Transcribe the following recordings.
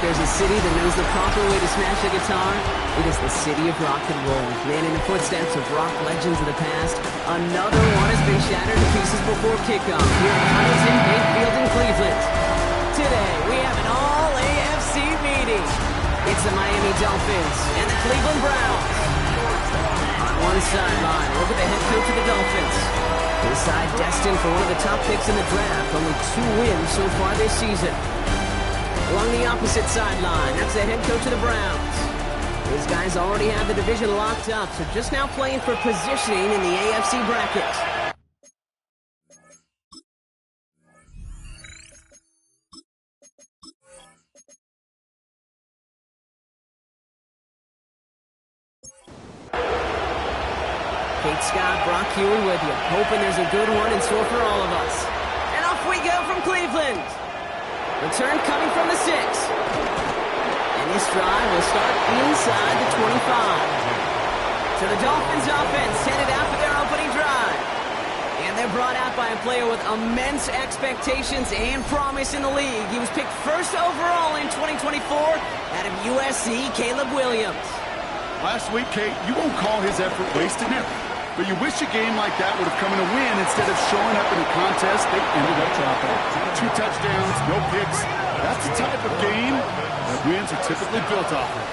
there's a city that knows the proper way to smash a guitar, it is the city of rock and roll. Man, in the footsteps of rock legends of the past, another one has been shattered to pieces before kickoff here at Huntington Bank Field in Cleveland. Today, we have an all-AFC meeting. It's the Miami Dolphins and the Cleveland Browns. On one sideline, look at the head coach of the Dolphins. His side destined for one of the top picks in the draft. Only 2 wins so far this season. Along the opposite sideline, that's the head coach of the Browns. His guys already have the division locked up, so just now playing for positioning in the AFC bracket. Kate Scott, Brock Huey with you, hoping there's a good one in store for all of us. And off we go from Cleveland. Return coming from the 6. And this drive will start inside the 25. So the Dolphins offense headed out for their opening drive. And they're brought out by a player with immense expectations and promise in the league. He was picked first overall in 2024 out of USC, Caleb Williams. Last week, Kate, you won't call his effort wasted now. But you wish a game like that would have come in a win instead of showing up in a contest they ended up dropping. 2 touchdowns, no picks. That's the type of game that wins are typically built off of.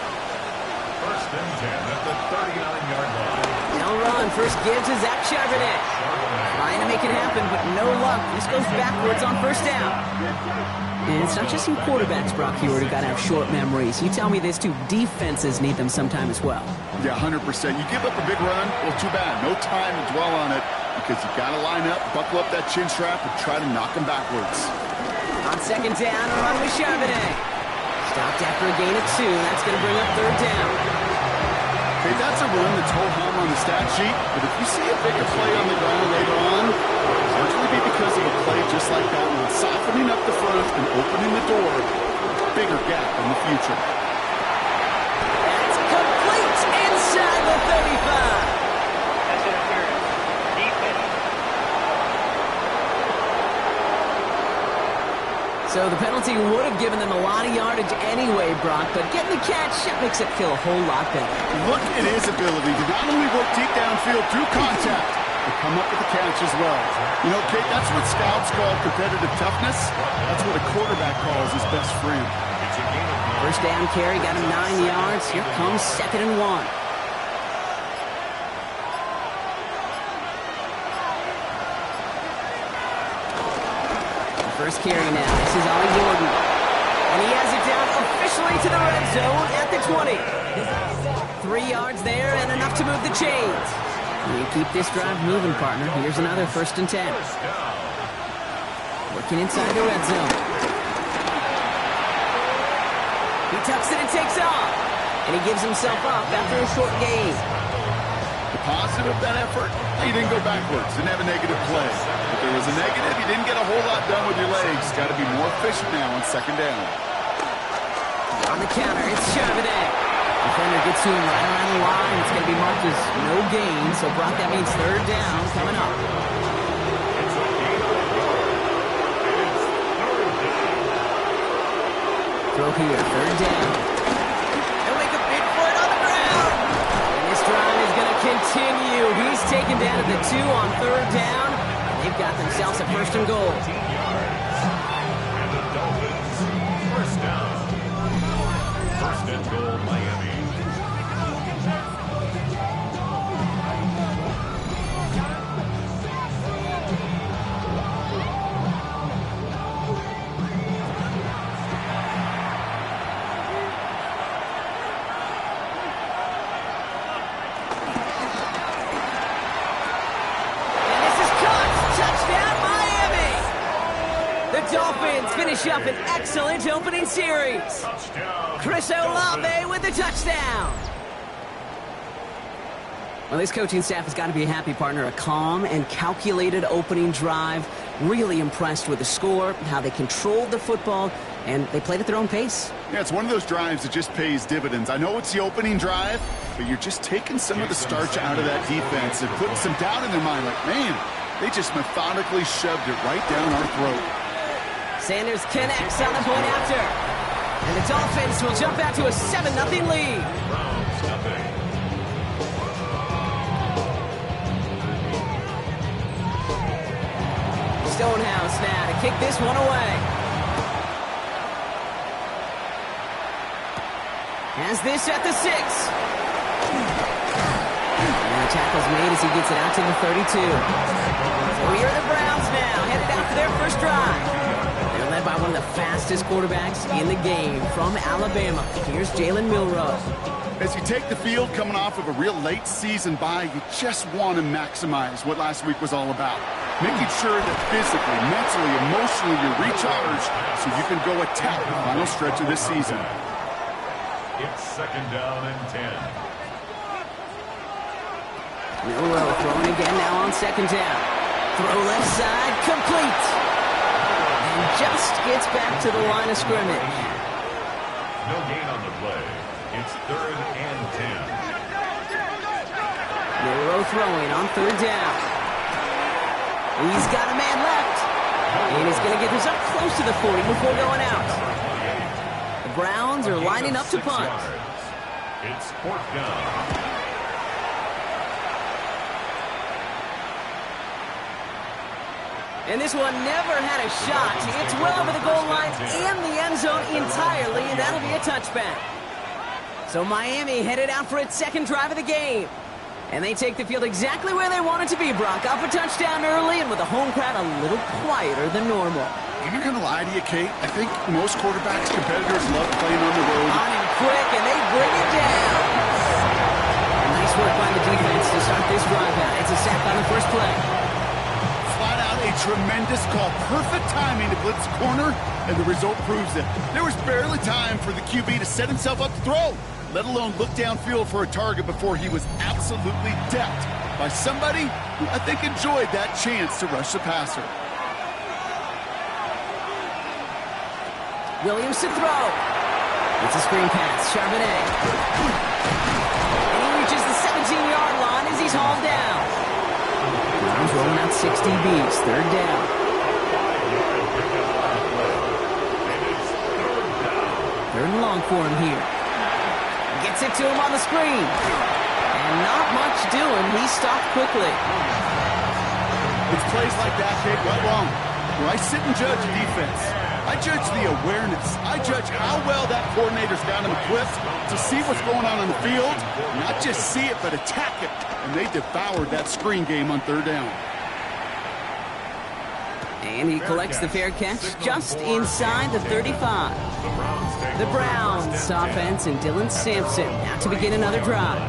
First and 10 at the 39-yard line. Now run, first gives to Zach Charbonnet. Trying to make it happen, but no luck. This goes backwards on first down. And it's not just some quarterbacks, Brock Huey, who got to have short memories. You tell me this too, defenses need them sometime as well. Yeah, 100%. You give up a big run, well, too bad. No time to dwell on it because you got to line up, buckle up that chin strap, and try to knock them backwards. On second down, a run with Charbonnet. Stopped after a gain of 2. That's going to bring up third down. Okay, that's a run that's ho-hum on the stat sheet, but if you see a bigger play on the ground later on, it'll largely be because of a play just like that one, softening up the front and opening the door, bigger gap in the future. That's complete inside the 35. That's interference. Defense. So the penalty would have given them a lot of yardage anyway, Brock, but getting the catch makes it feel a whole lot better. Look at his ability to not only work deep downfield through contact, but come up with the catch as well. You know, Kate, that's what scouts call competitive toughness. That's what a quarterback calls his best friend. First down carry, got him 9 yards. Here comes 2nd and 1. First carry now. This is Ollie Gordon. And he has it down officially to the red zone at the 20. 3 yards there and enough to move the chains. You keep this drive moving, partner. Here's another 1st and 10. Working inside the red zone. He tucks it and takes off. And he gives himself up after a short gain. The positive of that effort, he didn't go backwards, didn't have a negative play. If there was a negative, you didn't get a whole lot done with your legs. Got to be more efficient now on second down. On the counter, it's Charbonnet. Defender gets to him right around the line. It's going to be marked as no gain, so Brock, that means third down coming up. Throw here, third down. They'll make a big play on the ground. And this drive is going to continue. He's taken down at the 2 on third down. They've got themselves a 1st and goal. And the Dolphins, first down. 1st and goal, Miami. Dolphins finish up an excellent opening series. Chris Olave with the touchdown. Well, this coaching staff has got to be a happy partner. A calm and calculated opening drive. Really impressed with the score, how they controlled the football, and they played at their own pace. Yeah, it's one of those drives that just pays dividends. I know it's the opening drive, but you're just taking some of the starch out of that defense and putting some doubt in their mind. Like, man, they just methodically shoved it right down our throat. Sanders connects on the point after. And the The Dolphins will jump out to a 7-0 lead. Browns nothing. Stonehouse now to kick this one away. Has this at the 6. And the tackle's made as he gets it out to the 32. So here are the Browns now, headed out for their first drive. They're led by one of the fastest quarterbacks in the game from Alabama. Here's Jalen Milroe. As you take the field coming off of a real late season bye, you just want to maximize what last week was all about. Making sure that physically, mentally, emotionally you're recharged so you can go attack the final stretch of this season. It's 2nd down and 10. Milroe throwing again now on 2nd down. Throw left side, complete. And just gets back to the line of scrimmage. No gain on the play. It's 3rd and 10. Milroe throwing on 3rd down. He's got a man left. And he's going to get this up close to the 40 before going out. The Browns are lining up to punt. It's 4th down. And this one never had a shot. It's well over the goal line and the end zone entirely, and that'll be a touchback. So Miami headed out for its 2nd drive of the game. And they take the field exactly where they want it to be, Brock. Up a touchdown early and with a home crowd a little quieter than normal. I'm not going to lie to you, Kate. I think most quarterbacks, competitors love playing on the road. On him quick, and they bring it down. Nice work by the defense to start this drive out. It's a sack on the first play. Flat out a tremendous call. Perfect timing to blitz the corner, and the result proves it. There was barely time for the QB to set himself up to throw, let alone look downfield for a target before he was absolutely decked by somebody who I think enjoyed that chance to rush the passer. Williams to throw. It's a screen pass. Charbonnet. And he reaches the 17-yard line as he's hauled down. Browns rolling out 6 DBs. 3rd down. Third and long for him here. Gets it to him on the screen. And not much doing. He stopped quickly. It's plays like that, Kate, right wrong. Where I sit and judge defense. I judge the awareness. I judge how well that coordinator's got him equipped to see what's going on the field. Not just see it, but attack it. And they devoured that screen game on 3rd down. And he collects the fair catch just inside the 35. The Browns offense and Dylan Sampson out to begin another drive.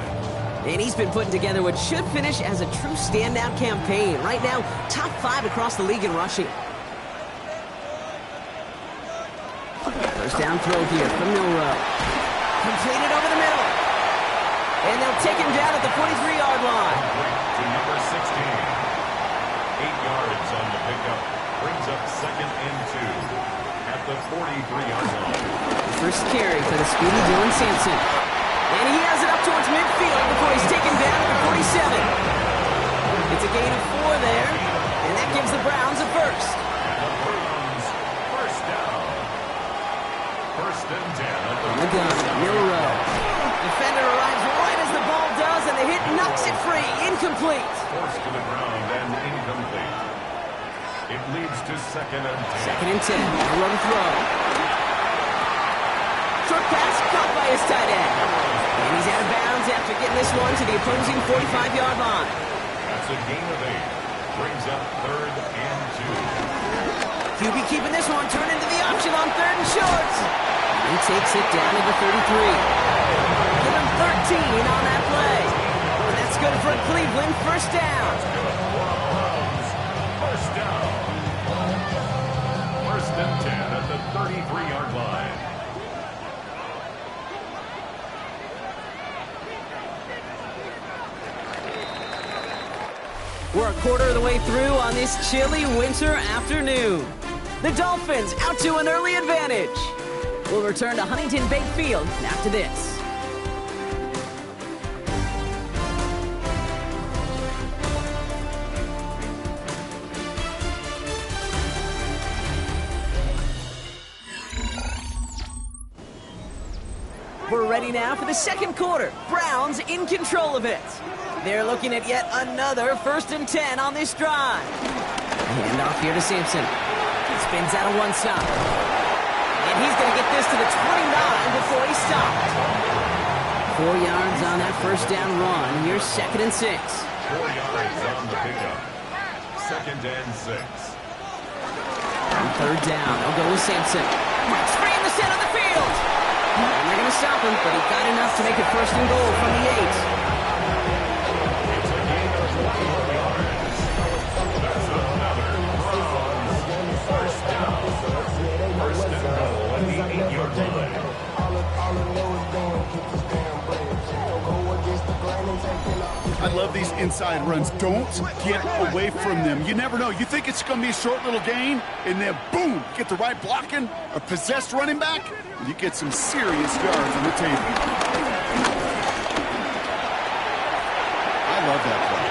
And he's been putting together what should finish as a true standout campaign. Right now, top 5 across the league in rushing. First down throw here from Milroe. Completed over the middle. And they'll take him down at the 43-yard line. To number 16. 8 yards on the pickup. Brings up 2nd and 2 at the 43-yard line. First carry for the speedy Dylan Sampson. And he has it up towards midfield before he's taken down at the 47. It's a gain of 4 there, and that gives the Browns a first. And the Browns first down. 1st and 10 at the gun, Milroe. Defender arrives right as the ball does, and the hit knocks it free. Incomplete. forced to the ground and incomplete. It leads to 2nd and 10. 2nd and 10. Milroe to throw. Short pass caught by his tight end. And he's out of bounds after getting this one to the opposing 45-yard line. That's a gain of 8. Brings up 3rd and 2. QB keeping this one, turned into the option on 3rd and short. And he takes it down to the 33. Give him 13 on that play. And that's good for Cleveland. First down. First down. 1st and 10 at the 33-yard line. We're a quarter of the way through on this chilly winter afternoon. The Dolphins out to an early advantage. We'll return to Huntington Bank Field after this. We're ready now for the second quarter. Browns in control of it. They're looking at yet another 1st and 10 on this drive. Hand off here to Sampson. Spins out of one side. And he's going to get this to the 29 before he's stopped. 4 yards on that first down run. Here's 2nd and 6. 4 yards on the pickup. 2nd and 6. On 3rd down, they'll go with Sampson. Free in the center of the field. And they're going to stop him, but he got enough to make it 1st and goal from the 8. It's a gain of 21 yards. That's another Browns 1st down. 1st and goal at the 8-yard line. I love these inside runs. Don't get away from them. You never know. You think it's going to be a short little gain, and then boom, get the right blocking, a possessed running back, and you get some serious yards on the table. I love that play.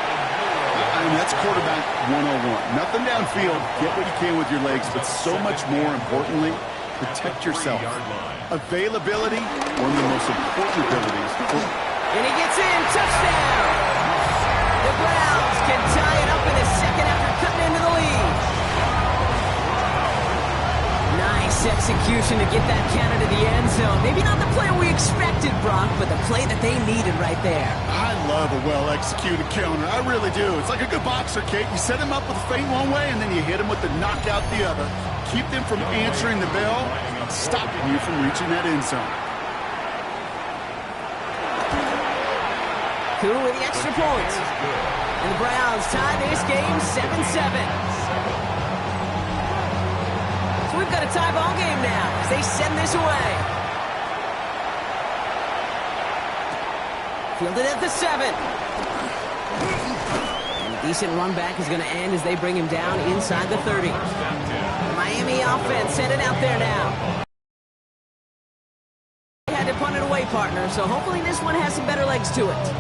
I mean, that's quarterback 101. Nothing downfield. Get what you can with your legs, but so much more importantly, protect yourself. Availability, one of the most important abilities. And he gets in. Touchdown. The Browns can tie it up in the second after cutting into the lead. Nice execution to get that counter to the end zone. Maybe not the play we expected, Brock, but the play that they needed right there. I love a well-executed counter. I really do. It's like a good boxer, Kate. You set him up with a feint one way, and then you hit him with the knockout the other. Keep them from answering the bell, stopping you from reaching that end zone. Who with the extra point? And the Browns tie this game 7-7. So we've got a tie ball game now as they send this away. Fielded at the 7. And a decent run back is going to end as they bring him down inside the 30. The Miami offense headed out there now. They had to punt it away, partner, so hopefully this one has some better legs to it.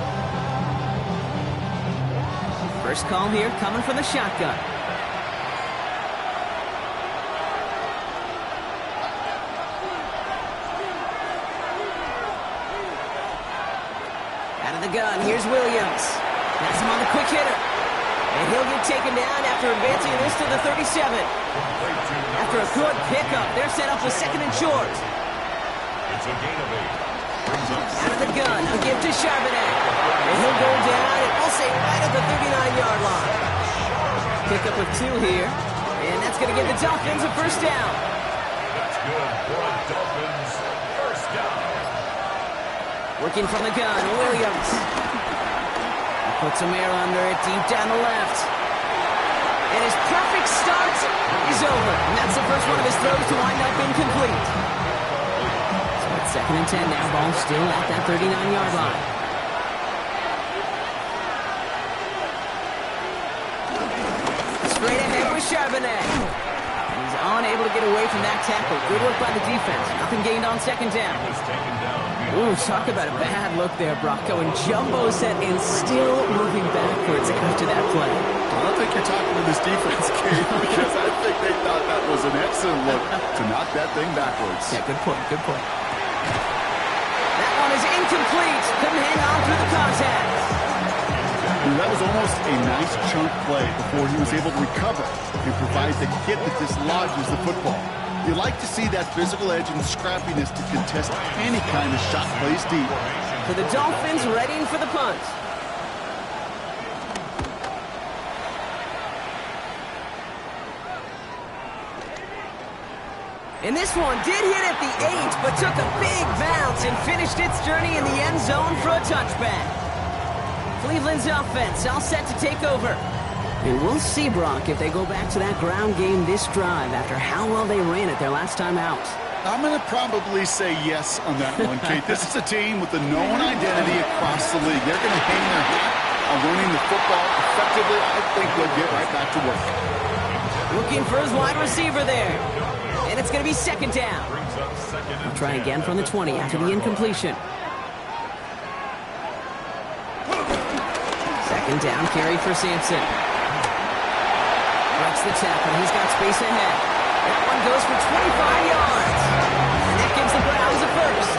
First call here coming from the shotgun. Out of the gun, here's Williams. That's him on the quick hitter. And he'll get taken down after advancing this to the 37. After a good pickup, they're set up with 2nd and short. It's a gain of 8. Out of the gun, a give to Charbonnet. And he'll go down, and we'll say right at the 39-yard line. Pick up of 2 here, and that's going to give the Dolphins a 1st down. That's good for a Dolphins 1st down. Working from the gun, Williams. He puts some air under it, deep down the left. And his perfect start is over. And that's the first one of his throws to wind up incomplete. 2nd and 10 now, ball still at that 39-yard line. Straight ahead with Charbonnet. He's unable to get away from that tackle. Good work by the defense. Nothing gained on 2nd down. Ooh, talk about a bad look there, Brocco. And jumbo set and still moving backwards after that play. I don't think you're talking to this defense, Kate, because I think they thought that was an excellent look to knock that thing backwards. Yeah, good point, good point. That one is incomplete. Couldn't hang on through the contact. That was almost a nice chunk play before he was able to recover and provide the hit that dislodges the football. You like to see that physical edge and scrappiness to contest any kind of shot plays deep. So the Dolphins readying for the punt. And this one did hit at the 8, but took a big bounce and finished its journey in the end zone for a touchback. Cleveland's offense all set to take over. And we'll see, Brock, if they go back to that ground game this drive after how well they ran it their last time out. I'm going to probably say yes on that one, Kate. This is a team with a known identity across the league. They're going to hang their hat on running the football effectively. I think they'll get right back to work. Looking for his wide receiver there. And it's going to be 2nd down. I'll try again from the 20 after the incompletion. 2nd down carry for Sampson. Breaks the tackle. He's got space ahead. That one goes for 25 yards. And that gives the Browns a 1st.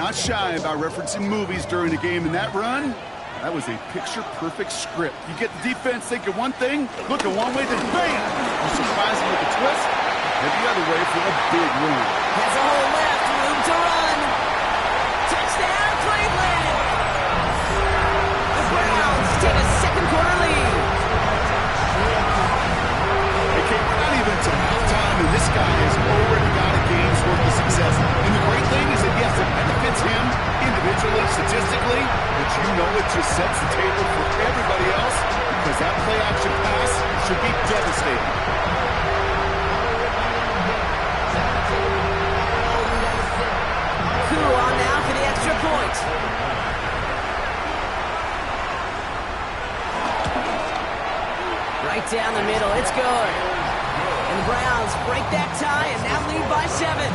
not shy about referencing movies during the game, and that run, that was a picture-perfect script. You get the defense thinking one thing, looking one way, then bam! You surprise them with a twist, head the other way for a big run. Has a hole left, room to run. Touchdown, Cleveland! The Browns take a second quarter lead. Okay, we're not even to halftime, and this guy has already got a game's worth of success. And the great thing is that, yes, it benefits him individually, statistically, but you know it just sets the table for everybody else because that play-action pass should be devastating. Coup on now for the extra point. Right down the middle, it's good. And the Browns break that tie and now lead by 7. 14.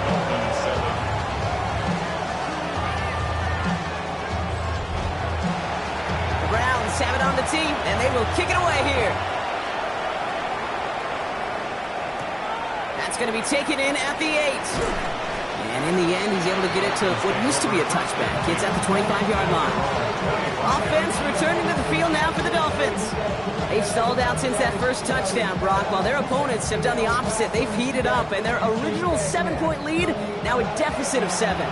Dolphins 7. The Browns have it on the team, and they will kick it away here. That's going to be taken in at the 8. And in the end, he's able to get it to what used to be a touchback. It's at the 25-yard line. Offense returning to the field now for the Dolphins. They've stalled out since that first touchdown, Brock, while their opponents have done the opposite. They've heated up, and their original 7-point lead, now a deficit of 7.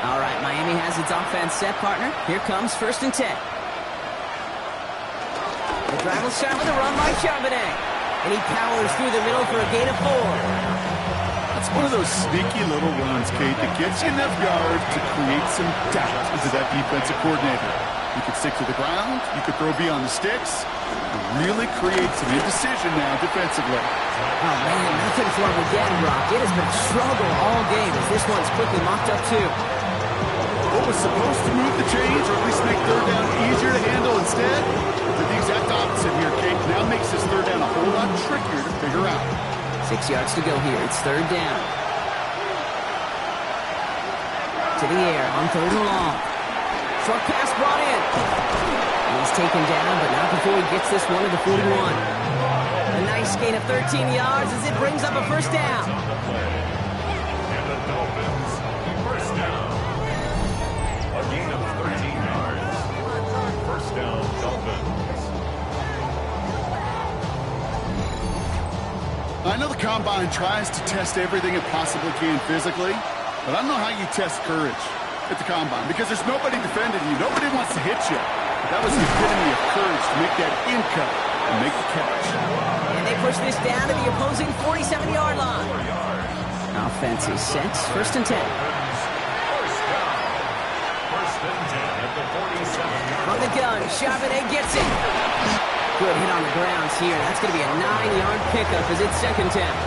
All right, Miami has its offense set, partner. Here comes 1st and 10. The drive will start with a run by Charbonnet. And he powers through the middle for a gain of 4. It's one of those sneaky little runs, Kate, that gets you enough yards to create some doubt into that defensive coordinator. You could stick to the ground, you could throw beyond the sticks, and really create some indecision now defensively. Oh, man, nothing for him again, Brock. It has been a struggle all game as this one's quickly mocked up, too. What was supposed to move the chains, or at least make 3rd down easier to handle instead, did the exact opposite here, Kate. Now makes this 3rd down a whole lot trickier to figure out. 6 yards to go here. It's 3rd down. To the air on 3rd and long. Short pass brought in. And he's taken down, but not before he gets this one to the 41. A nice gain of 13 yards as it brings up a 1st down. And the Dolphins, 1st down. A gain of 13 yards. 1st down, Dolphins. I know the Combine tries to test everything it possibly can physically, but I don't know how you test courage at the Combine because there's nobody defending you. Nobody wants to hit you. But that was the epitome of courage to make that in cut and make the catch. And they push this down to the opposing 47-yard line. Offense is set. 1st and 10. 1st down. 1st and 10 at the 47-yard line. On the gun, Charbonnet gets it. Good hit on the grounds here. That's going to be a 9-yard pickup as it's 2nd down.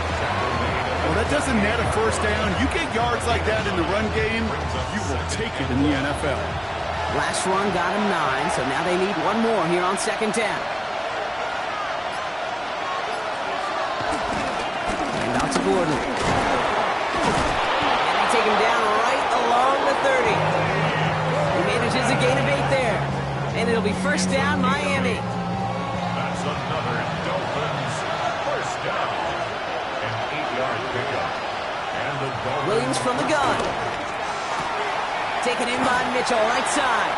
Well, that doesn't net a 1st down. You get yards like that in the run game, you will take it in the NFL. Last run got him 9, so now they need one more here on 2nd down. And out to Gordon. And they take him down right along the 30. He manages a gain of 8 there. And it'll be 1st down, Miami. That's another Dolphins 1st down. An 8-yard pickup. And the Dolphins. Williams from the gun. Taken in by Mitchell, right side.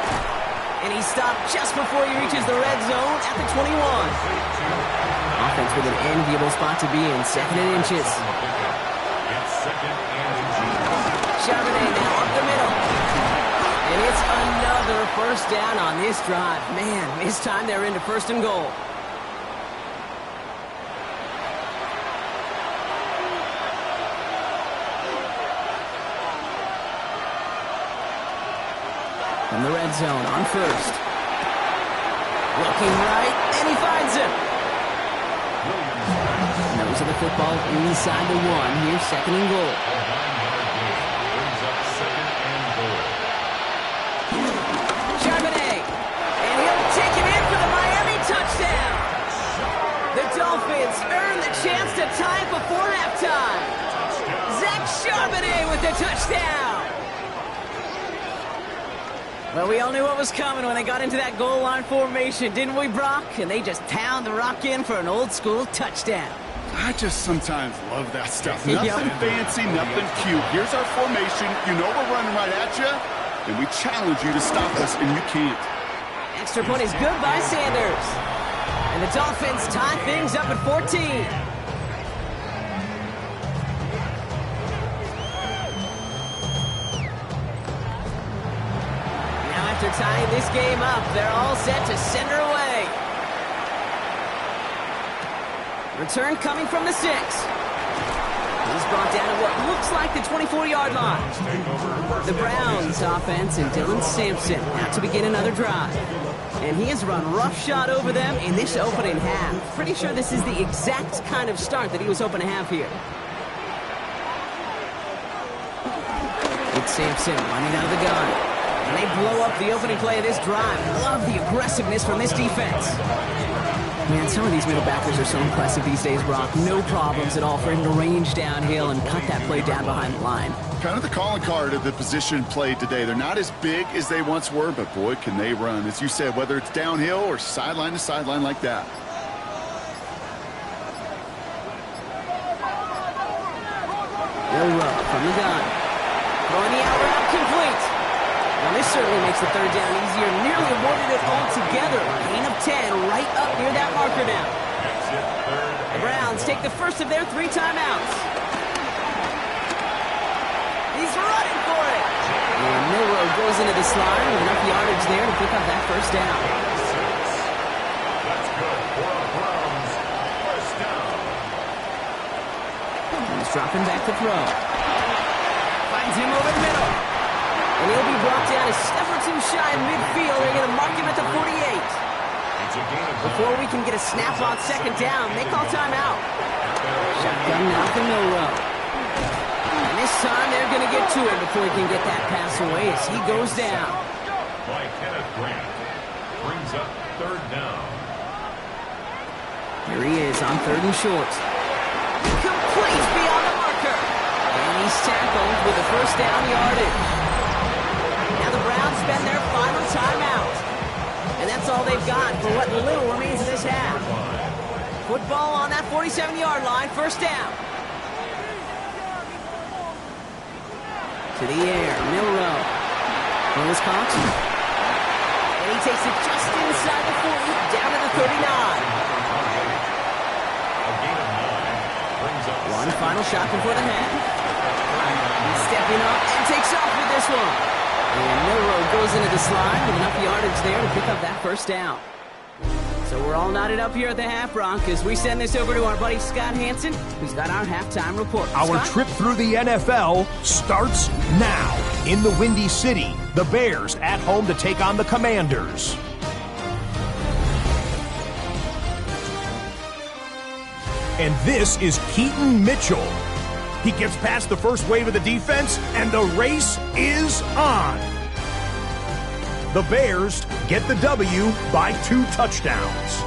And he stopped just before he reaches the red zone at the 21. Offense with an enviable spot to be in. 2nd and inches. It's 2nd and inches. Charbonnet now up the middle. And it's another 1st down on this drive. Man, this time they're into 1st and goal. From the red zone on 1st. Looking right, and he finds him. Nose of the football inside the 1. Here's 2nd and goal. Brings up 2nd and goal. Charbonnet. And he'll take it in for the Miami touchdown. The Dolphins earn the chance to tie it before halftime. Zach Charbonnet with the touchdown. Well, we all knew what was coming when they got into that goal line formation, didn't we, Brock? And they just pound the rock in for an old-school touchdown. I just sometimes love that stuff. Yep. Nothing fancy, nothing cute. Here's our formation. You know we're running right at you, and we challenge you to stop us, and you can't. Extra point is good by Sanders. And the Dolphins tie things up at 14. Now after tying this game up, they're all set to send her away. Return coming from the 6. He's brought down at what looks like the 24-yard line. The Browns offense and Dylan Sampson out to begin another drive. And he has run roughshod over them in this opening half. Pretty sure this is the exact kind of start that he was hoping to have here. It's Sampson running out of the gun. And they blow up the opening play of this drive. Love the aggressiveness from this defense. Man, some of these middle backers are so impressive these days, Brock. No problems at all for him to range downhill and cut that play down behind the line. Kind of the calling card of the position played today. They're not as big as they once were, but boy, can they run. As you said, whether it's downhill or sideline to sideline like that. Milrow from the gun. Throwing the out route complete. Now this certainly makes the third down easier. Nearly avoided it altogether. Gain of 10 right up near that marker now. The Browns take the first of their 3 timeouts. He's running for it. And Milrow goes into the slide with enough yardage there to pick up that first down. That's good for the Browns. First down. He's dropping back to throw. Finds him over the middle. And he'll be brought down a step or two shy in midfield. They're going to mark him at the 48. Before we can get a snap on second down, they call timeout. Shotgun now for Milrow. And this time they're going to get to it before he can get that pass away as he goes down. By Kenneth Grant. Brings up third down. Here he is on 3rd and short. Complete beyond the marker. And he's tackled with a first down yardage. Now the Browns spend their final timeout. And that's all they've got for what little remains of this half. Football on that 47-yard line, first down. To the air, Milrow. Throws caught. And he takes it just inside the 40, down to the 39. One final shot before the half. He's stepping up and takes off with this one. And Milrow goes into the slide with enough yardage there to pick up that first down. So we're all knotted up here at the half, Bronc, as we send this over to our buddy Scott Hansen, who's got our halftime report. Our Scott? trip through the NFL starts now. In the Windy City, the Bears at home to take on the Commanders. And this is Keaton Mitchell. He gets past the first wave of the defense, and the race is on. The Bears get the W by 2 touchdowns.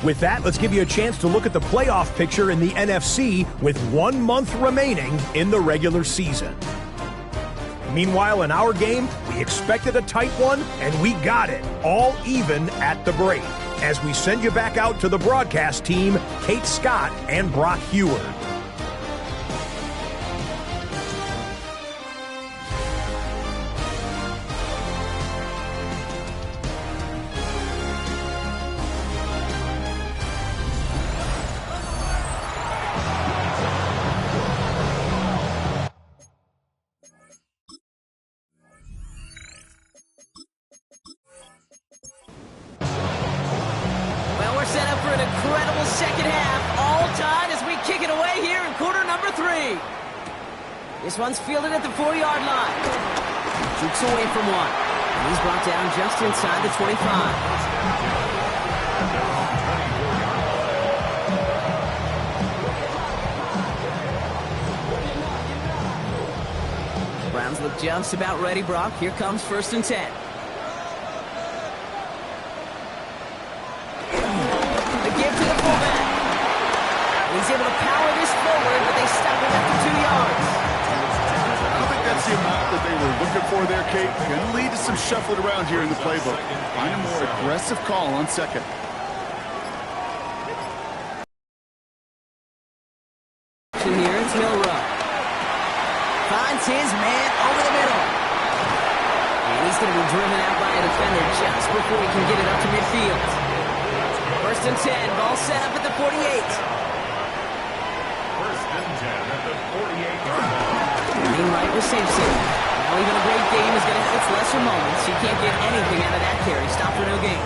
With that, let's give you a chance to look at the playoff picture in the NFC with 1 month remaining in the regular season. Meanwhile, in our game, we expected a tight one, and we got it, all even at the break. As we send you back out to the broadcast team, Kate Scott and Brock Heward. This one's fielded at the 4-yard line. Jukes away from one. And he's brought down just inside the 25. Browns look just about ready, Brock. Here comes 1st and 10. The give to the fullback. He's able to power this forward, but they stop him after 2 yards. That's the amount that they were looking for there, Kate. Going to lead to some shuffling around here in the playbook. Find a more aggressive call on second. finds his man over the middle. And he's going to be driven out by a defender just before he can get it up to midfield. First and 10, ball set up at the 48. First and 10 at the 48-yard line. Being right with Sampson. Now even a great game is going to have its lesser moments. You can't get anything out of that carry. Stop for no gain.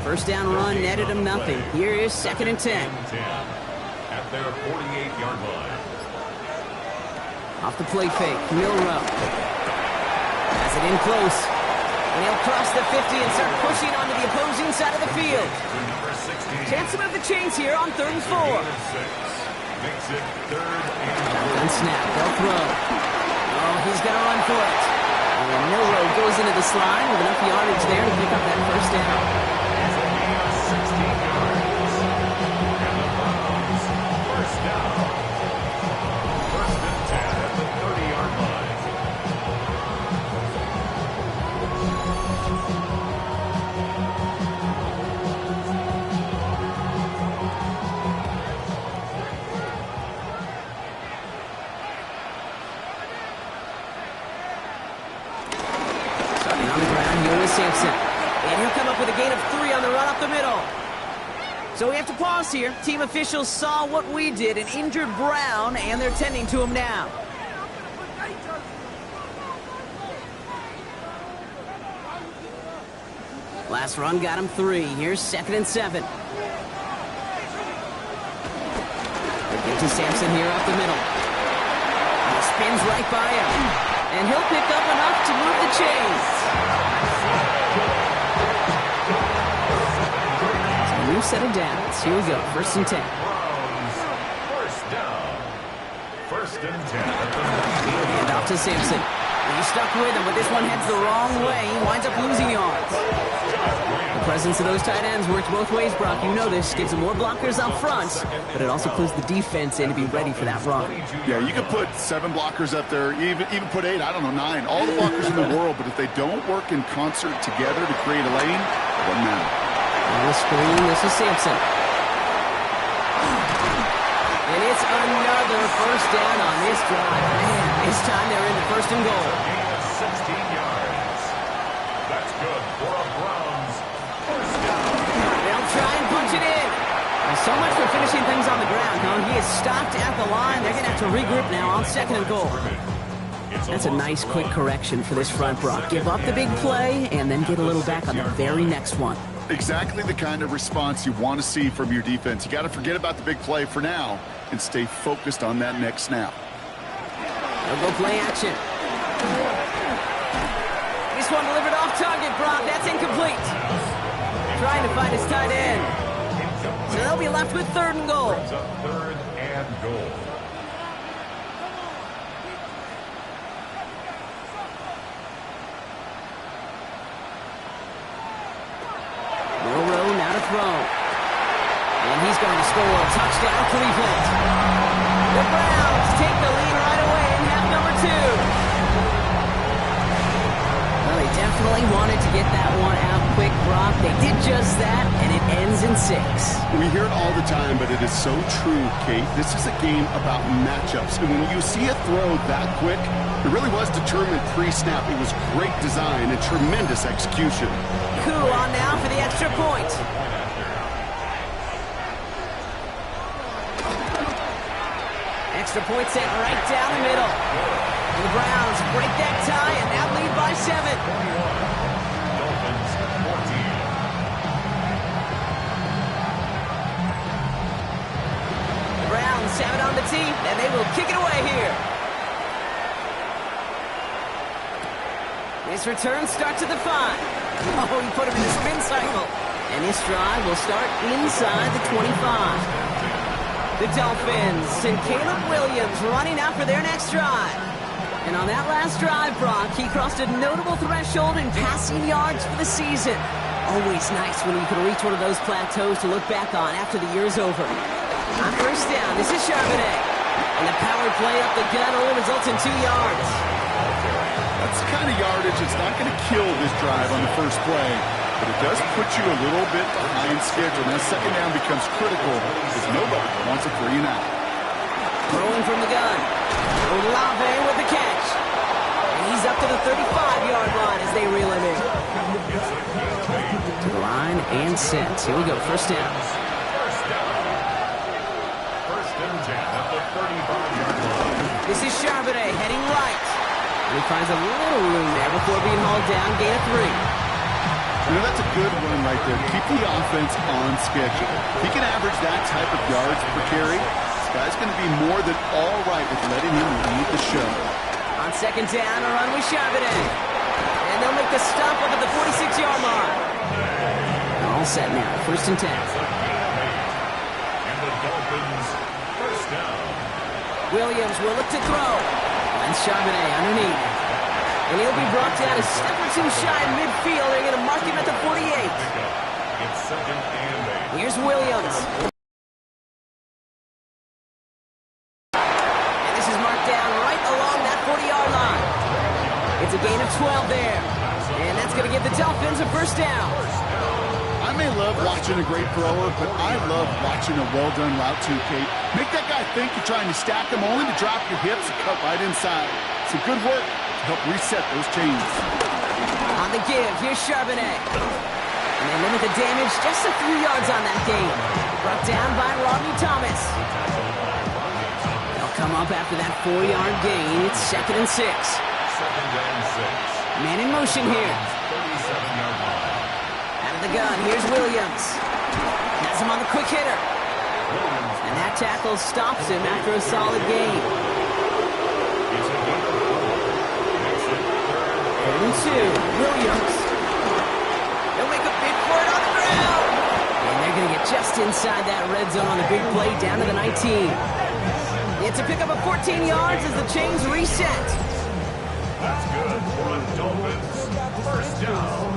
First down run netted him nothing. Here is second and 10. At their 48-yard line. Off the play fake, Milrow. Has it in close. And he'll cross the 50 and start pushing onto the opposing side of the field. Chance to move the chains here on 3rd and 4. Makes it 3rd and And snap, they'll throw. Oh, he's going to run for it. And Milrow goes into the slide with enough yardage there to pick up that first down. 16 yards. And the Browns, first down. First and 10 at the 30-yard line. Starting on the ground, here is Sampson. And he'll come up with a gain of 3 on the run up the middle. So we have to pause here. Team officials saw what we did and injured Brown, and they're tending to him now. Last run got him 3. Here's second and 7. They give to Sampson here up the middle. He spins right by him. And he'll pick up enough to move the chains. So a new set of downs. Here we go. First and 10. Browns, first down. First and 10 at the And off to Sampson. He's stuck with him, but this one heads the wrong way. He winds up losing yards. The presence of those tight ends works both ways, Brock. You know this. Gives them more blockers up front, but it also puts the defense in to be ready for that run. Yeah, you could put 7 blockers up there, even put 8, I don't know, 9. All the blockers in the world, but if they don't work in concert together to create a lane, it doesn't matter. On the screen, this is Sampson. And it's another first down on this drive. Man, this time they're in the first and goal. 16 yards. That's good for a Browns first down. They'll try and punch it in. Well, so much for finishing things on the ground, huh? He is stopped at the line. They're going to have to regroup now on second and goal. That's a nice quick correction for this front, Brock. Give up the big play and then get a little back on the very next one. Exactly the kind of response you want to see from your defense. You got to forget about the big play for now and stay focused on that next snap. They'll go play action. This one delivered off target, Brock. That's incomplete. Trying to find his tight end. So they'll be left with 3rd and goal. Brings up 3rd and goal. Milrow now to throw. And he's going to score a touchdown, Cleveland. The Browns take the lead right away in half number 2. Well, they definitely wanted to get that one out quick, Brock. They did just that, and it ends in 6. We hear it all the time, but it is so true, Kate. This is a game about matchups. And when you see a throw that quick, it really was determined pre-snap. It was great design and tremendous execution. Cool on now for the extra point. Extra point set right down the middle. And the Browns break that tie and now lead by 7. Dolphins 14. The Browns have it on the tee, and they will kick it away here. This return starts at the 5. Oh, he put him in the spin cycle. And this drive will start inside the 25. The Dolphins and Caleb Williams running out for their next drive. And on that last drive, Brock, he crossed a notable threshold in passing yards for the season. Always nice when you can reach one of those plateaus to look back on after the year's over. On first down, this is Charbonnet. And the power play up the gut only results in 2 yards. That's the kind of yardage that's not going to kill this drive on the first play, but it does put you a little bit behind schedule. Now, second down becomes critical because nobody wants a 3 and out. Throwing from the gun. Over 35-yard line as they reel him in. To the line and set. Here we go, first down. First and 10 at the 35-yard line. This is Charbonnet heading right. And he finds a little room there before being hauled down, gain of 3. You know, that's a good run right there. Keep the offense on schedule. If he can average that type of yards per carry, this guy's going to be more than all right with letting him lead the show. On second down, a run with Charbonnet. And they'll make the stop up at the 46-yard line. All set now, first and 10. And the Dolphins, first down. Williams will look to throw. And Charbonnet underneath. And he'll be brought down a step or two shy in midfield. They're going to mark him at the 48. It's second and 8. Here's Williams. And this is marked down right along that 40-yard line. It's a gain of 12 there. And that's going to give the Dolphins a first down. I may love watching a great thrower, but I love watching a well-done route too, Kate. Make that guy think you're trying to stack him only to drop your hips and cut right inside. Some good work to help reset those chains. On the give, here's Charbonnet. And they limit the damage just a few yards on that gain. Brought down by Rodney Thomas. They'll come up after that 4-yard gain. It's second and 6. Second and 6. Man in motion here. 37-yard line. Out of the gun, here's Williams. Has him on the quick hitter. And that tackle stops him after a solid gain. It's a gain of 4. Makes it Third and 2, Williams. They'll make a bid for it on the ground. And they're going to get just inside that red zone on the big play down to the 19. It's a pickup of 14 yards as the chains reset. That's good for a Dolphins. First down.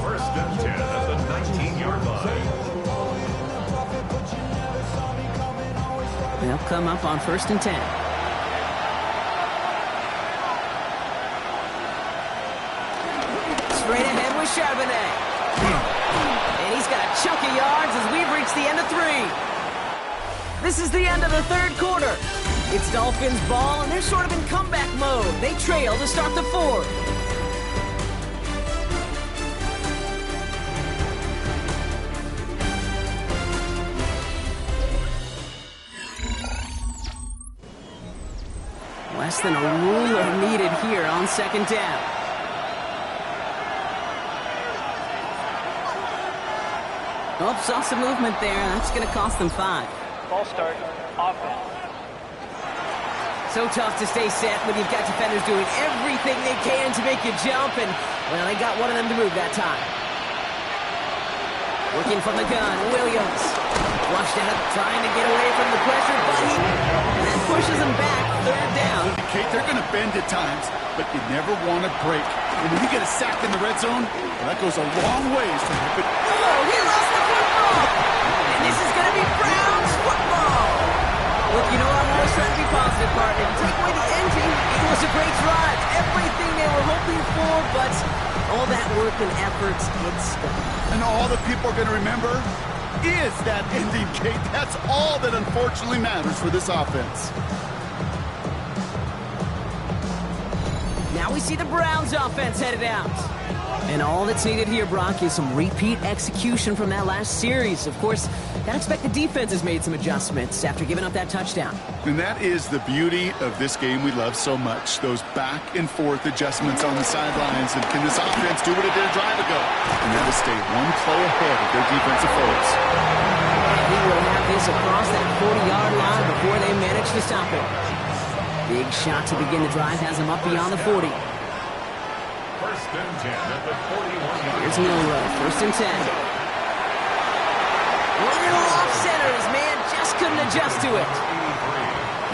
First and 10 at the 19-yard line. They'll come up on first and 10. Straight ahead with Charbonnet. And he's got a chunk of yards as we've reached the end of 3. This is the end of the third quarter. It's Dolphins ball, and they're sort of in comeback mode. They trail to start the fourth. Less than a ruler needed here on second down. Oh, saw some movement there. That's going to cost them 5. Ball start, offense. So tough to stay set when you've got defenders doing everything they can to make you jump, and, well, they got one of them to move that time. Working from the gun, Williams. Flushed out, trying to get away from the pressure, but that pushes him back, third down. Kate, they're going to bend at times, but you never want to break. And when you get a sack in the red zone, well, that goes a long ways to help it. Oh, he lost the football! And this is going to be Browns football! Look, you know I'm always trying to be positive, partner. You take away the ending, it was a great drive. Everything they were hoping for, but all that work and effort, it's stuck. And all that people are going to remember is that ending, Kate. That's all that unfortunately matters for this offense. Now we see the Browns offense headed out. And all that's needed here, Brock, is some repeat execution from that last series. Of course, I expect the defense has made some adjustments after giving up that touchdown. And that is the beauty of this game we love so much. Those back and forth adjustments on the sidelines. And can this offense do what it did a drive ago? And that is stay one play ahead of their defensive foes. And he will have this across that 40-yard line before they manage to stop it. Big shot to begin the drive has him up beyond the 40. First and 10 at the 41-yard Here's Milrow, first and 10. A little off center. His man just couldn't adjust to it.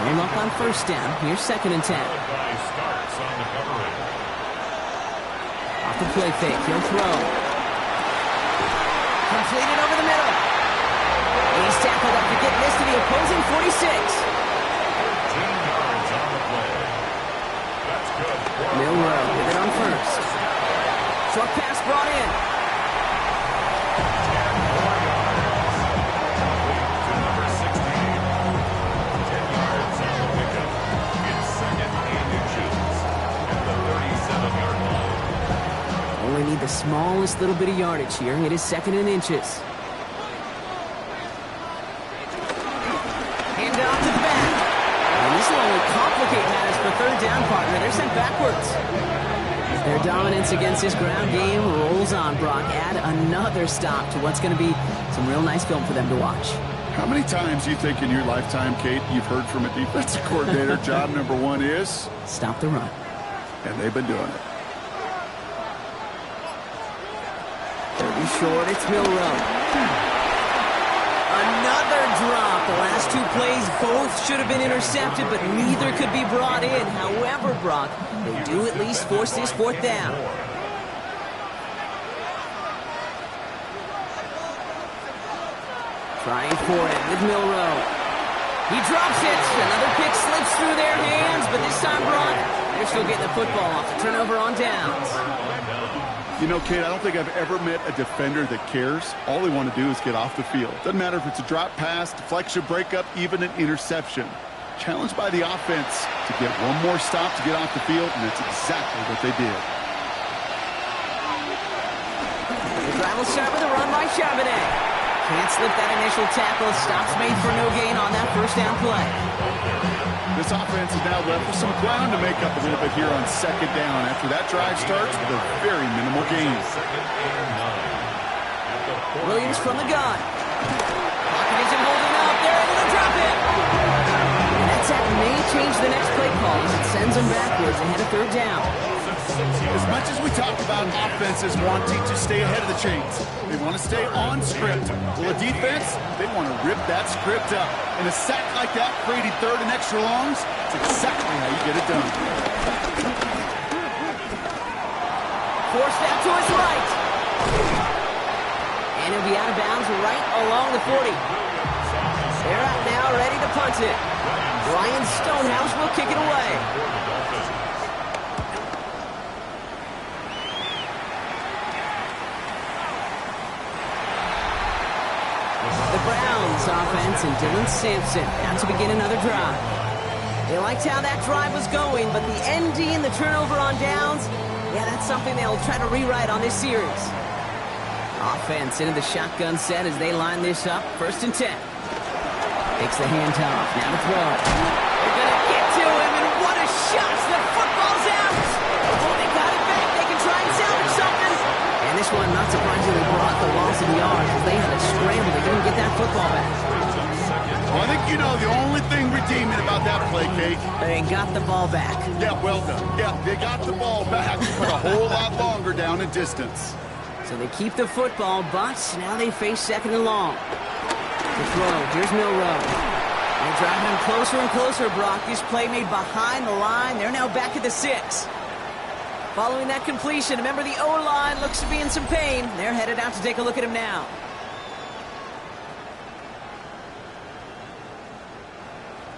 No luck on first down. Here's second and 10. starts on the coverage. Off the play fake. He'll throw. Completed over the middle. He's tackled after getting this to the opposing 46. 13 yards on the play. That's good. Milrow with it on first. Short pass brought in. 10 more yards. To number 16. 10 yards on the pickup. It's second and inches. At the smallest little bit of yardage here. It is 2nd and inches. Hand off to the back. And this will only complicate matters for 3rd down, partner. They're sent backwards. Their dominance against this ground game rolls on, Brock. Add another stop to what's going to be some real nice film for them to watch. How many times do you think in your lifetime, Kate, you've heard from a defensive coordinator, job number 1 is? Stop the run. And they've been doing it. 30 short, it's Milrow. Another drop. The last 2 plays both should have been intercepted, but neither could be brought in. However, Brock, they do at least force this 4th down. Trying for it with Milrow. He drops it. Another pick slips through their hands, but this time, Brock, they're still getting the football off the turnover on downs. You know, Kate, I don't think I've ever met a defender that cares. All they want to do is get off the field. Doesn't matter if it's a drop pass, deflection, breakup, even an interception. Challenged by the offense to get one more stop to get off the field, and that's exactly what they did. The drive will start with a run by Charbonnet. Can't slip that initial tackle. Stops made for no gain on that 1st down play. This offense is now left with some ground to make up a little bit here on 2nd down after that drive starts with a very minimal gain. Williams from the gun. Pocket isn't holding up. They're able to drop it. And that sack may change the next play call as it sends them backwards ahead of 3rd down. As much as we talk about offenses wanting to stay ahead of the chains, they want to stay on script. Well, a defense, they want to rip that script up. And a sack like that, creating 3rd and extra longs, it's exactly how you get it done. Forced out to his right. And he'll be out of bounds right along the 40. They're out now, ready to punt it. Ryan Stonehouse will kick it away. The Browns offense and Dylan Sampson out to begin another drive. They liked how that drive was going, but the ND and the turnover on downs, yeah, that's something they'll try to rewrite on this series. Offense into the shotgun set as they line this up. 1st and 10. Takes the handoff. Now to throw. They're going to get to him, and what a shot! The football's out! Oh, they got it back. They can try and salvage something. And this one, not surprisingly, brought the loss of yards as they had to scramble to even get that football back. Well, I think you know the only thing redeeming about that play, Kate. They got the ball back. Yeah, well done. Yeah, they got the ball back, but a whole lot longer down in distance. So they keep the football, but now they face 2nd and long. The throw, here's Milrow. They're driving him closer and closer, Brock. This play made behind the line. They're now back at the 6. Following that completion, remember the O-line looks to be in some pain. They're headed out to take a look at him now.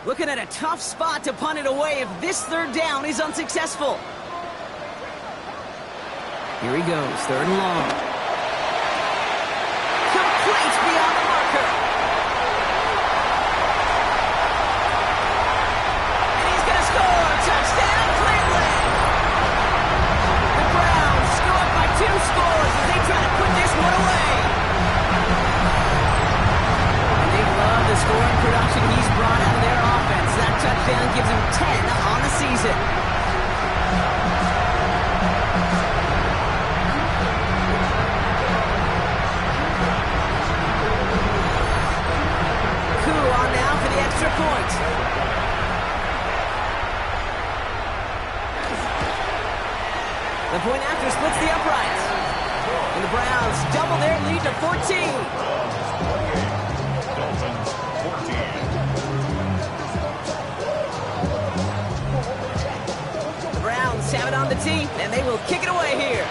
Looking at a tough spot to punt it away if this 3rd down is unsuccessful. Here he goes, 3rd and long. Complete beyond the marker. And he's going to score. Touchdown, Cleveland. The Browns scored by 2 scores as they try to put this one away. And they love the scoring production he's brought out of their offense. That touchdown gives him 10 on the season. On now for the extra point. The point after splits the uprights. And the Browns double their lead to 14. Dolphins 14. The Browns have it on the tee, and they will kick it away here.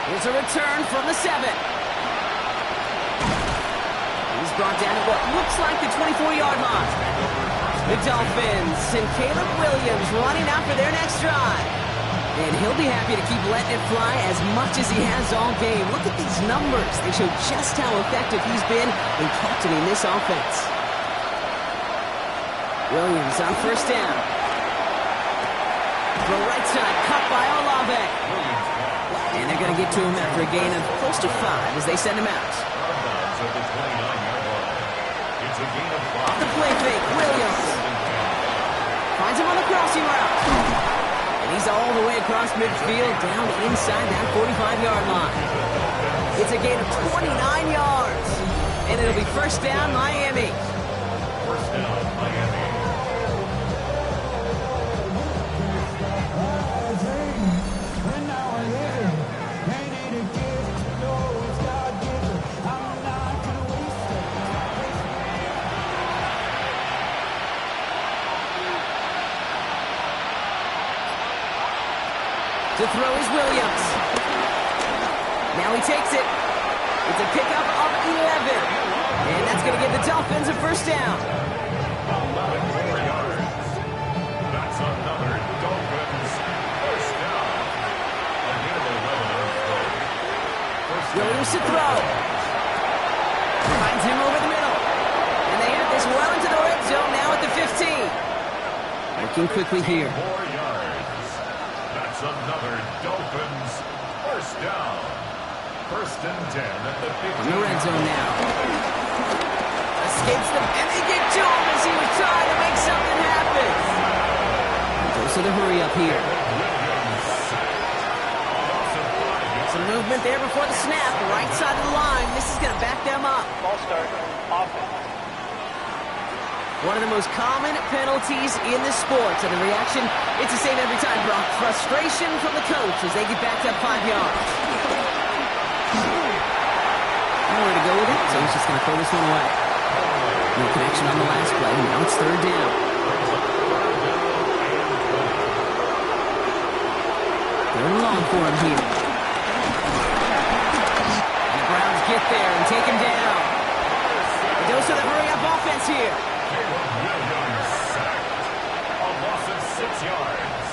Here's a return from the 7. He's brought down at what looks like the 24-yard line. The Dolphins and Caleb Williams running out for their next drive. And he'll be happy to keep letting it fly as much as he has all game. Look at these numbers. They show just how effective he's been in captaining this offense. Williams on 1st down. Throw right side, cut by Olave. And they're going to get to him after a gain of close to 5 as they send him out. Off the play fake, Williams. Finds him on the crossing route. And he's all the way across midfield, down inside that 45-yard line. It's a gain of 29 yards. And it'll be first down, Miami. First down, Miami. To throw is Williams. Now he takes it. It's a pickup of 11. And that's going to give the Dolphins a first down. 11 more yards. That's another Dolphins first down. A gain of 11 on play. Williams to throw. Finds him over the middle. And they have this well into the red zone now at the 15. Working quickly here. 4 yards. That's another Dolphins first down. First and 10 at the 15. On the red zone now. Escapes them, and they get to him as he was trying to make something happen. Goes to the hurry up here. Some movement there before the snap. Right side of the line. This is going to back them up. Ball start, offense. One of the most common penalties in this sport. And the reaction, it's the same every time, Brock. Frustration from the coach as they get backed up 5 yards. Nowhere to go with it, so he's just going to throw this one away. No connection on the last play. Now it's third down. Third and long for him here. And the Browns get there and take him down. The dose of the hurry-up offense here. Williams sacked. A loss of 6 yards.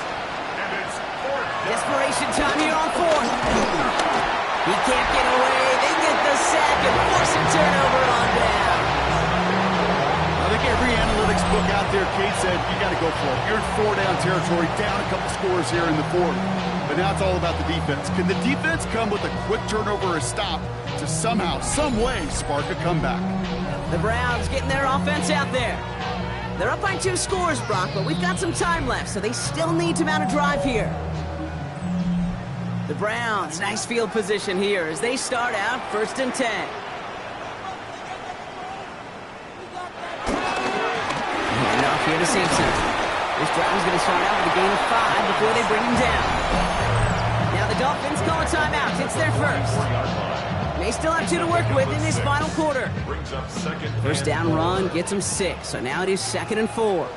And it's fourth down. Desperation time here on fourth. He can't get away. They get the sack and force a turnover on down. I think every analytics book out there, Kate said, you got to go for it. You're in 4-down territory, down a couple scores here in the fourth. But now it's all about the defense. Can the defense come with a quick turnover or stop to somehow, some way, spark a comeback? The Browns getting their offense out there. They're up by 2 scores, Brock, but we've got some time left, so they still need to mount a drive here. The Browns, nice field position here as they start out first and 10. Hand off here to Simpson. This drive is going to start out with a gain of 5 before they bring him down. Now the Dolphins call a timeout. It's their first. They still have 2 to work with in this final quarter. Brings up second. First down run gets them 6, so now it is 2nd and 4.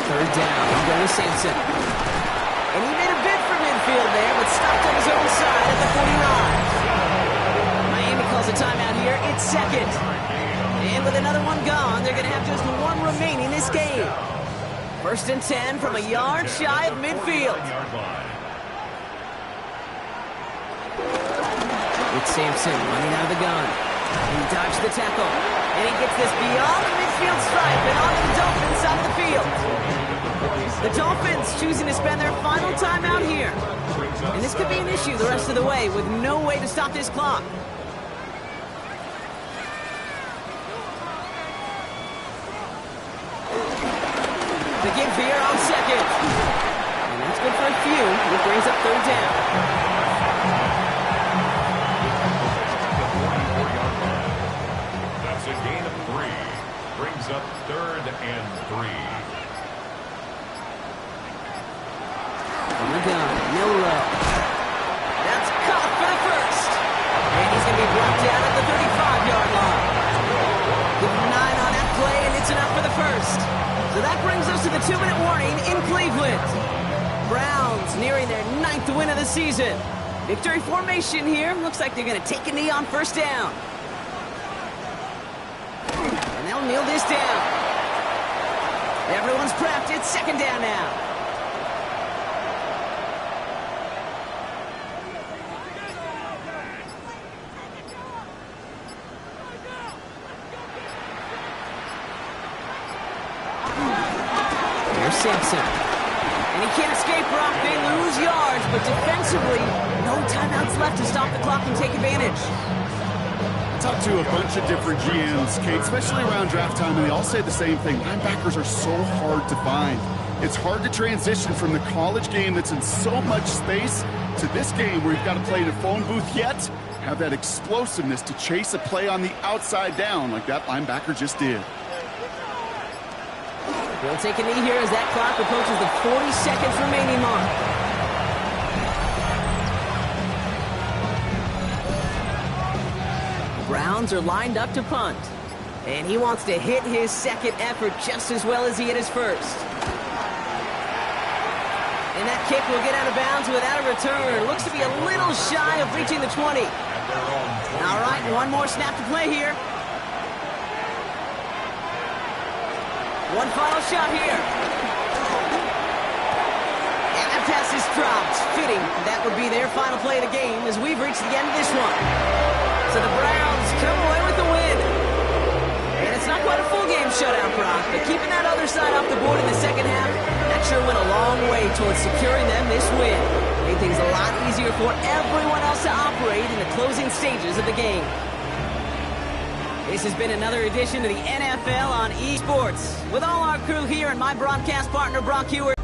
Third down, he's going to Simpson. And he made a bid for midfield there, but stopped on his own side at the 49. Miami calls a timeout here. It's 2nd. And with another one gone, they're going to have just 1 remaining this game. First and 10 from a yard shy of midfield. It's Simpson running out of the gun. He dodged the tackle. And he gets this beyond the midfield stripe and onto the Dolphins side of the field. The Dolphins choosing to spend their final timeout here. And this could be an issue the rest of the way with no way to stop this clock. The give here on 2nd. And that's good for a few. It brings up 3rd down. That's a gain of 3. Brings up 3rd and 3. On the gun, Milrow. That's caught for the first. And he's going to be brought down at the 35-yard line. Give him 9 on that play, and it's enough for the first. So that brings us to the 2-minute warning in Cleveland. Browns nearing their 9th win of the season. Victory formation here. Looks like they're going to take a knee on first down. And they'll kneel this down. Everyone's prepped. It's 2nd down now. Sampson. And he can't escape, Brock. They lose yards, but defensively, no timeouts left to stop the clock and take advantage. I talked to a bunch of different GMs, Kate, especially around draft time, and they all say the same thing. Linebackers are so hard to find. It's hard to transition from the college game that's in so much space to this game where you've got to play in a phone booth, yet have that explosiveness to chase a play on the outside down like that linebacker just did. We'll take a knee here as that clock approaches the 40 seconds remaining mark. Browns are lined up to punt. And he wants to hit his second effort just as well as he hit his first. And that kick will get out of bounds without a return. Looks to be a little shy of reaching the 20. All right, one more snap to play here. One final shot here. And that pass is dropped. Fitting that would be their final play of the game as we've reached the end of this one. So the Browns come away with the win. And it's not quite a full game shutout, Brock, but keeping that other side off the board in the second half, that sure went a long way towards securing them this win. Made things a lot easier for everyone else to operate in the closing stages of the game. This has been another edition of the NFL on eSports. With all our crew here and my broadcast partner, Brock Hewitt,